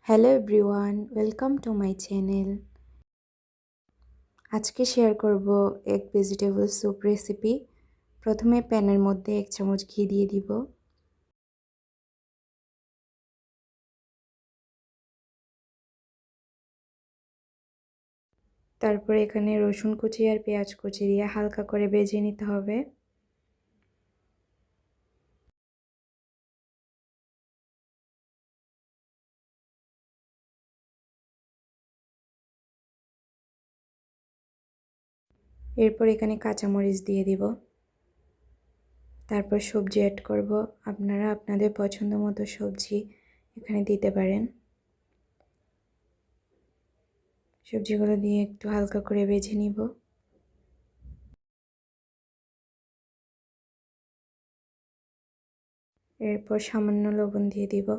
Hello everyone, welcome to my channel. আজকে share করব egg vegetable soup recipe. প্রথমে প্যানের মধ্যে 1 চামচ ঘি দিয়ে দিব। তারপর এখানে রসুন কুচি আর পেঁয়াজ কুচি দিয়ে হালকা করে ভেজে নিতে হবে। এরপর এখানে কাঁচামরিচ দিয়ে দিব। তারপর সবজি অ্যাড করব। আপনারা আপনাদের পছন্দ মতো সবজি এখানে দিতে পারেন। সবজিগুলো দিয়ে একটু হালকা করে ভেজে নিব। এরপর সামান্য লবণ দিয়ে দিব।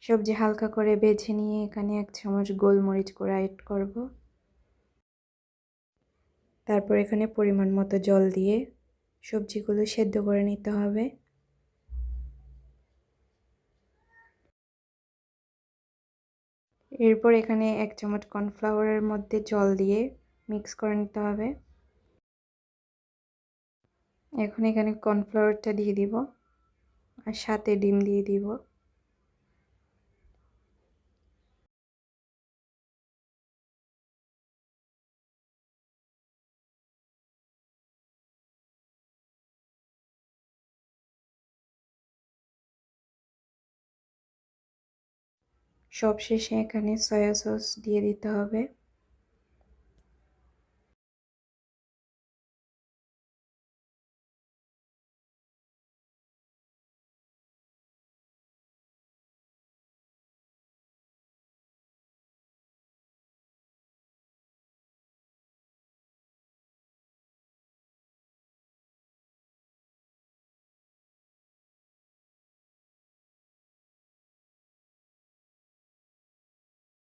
সবজি হালকা করে ভেজে নিয়ে এখানে 1 চামচ গোলমরিচ গুঁড়া অ্যাড করব। তারপর এখানে পরিমাণ মতো জল দিয়ে সবজিগুলো সেদ্ধ করে নিতে হবে। এরপর এখানে 1 চামচ কর্নফ্লাওয়ারের মধ্যে জল দিয়ে মিক্স করে নিতে হবে। এখন এখানে কর্নফ্লাওয়ারটা দিয়ে দিব আর সাথে ডিম দিয়ে দিব। সবশেষে এখানে সয়া সস দিয়ে দিতে হবে।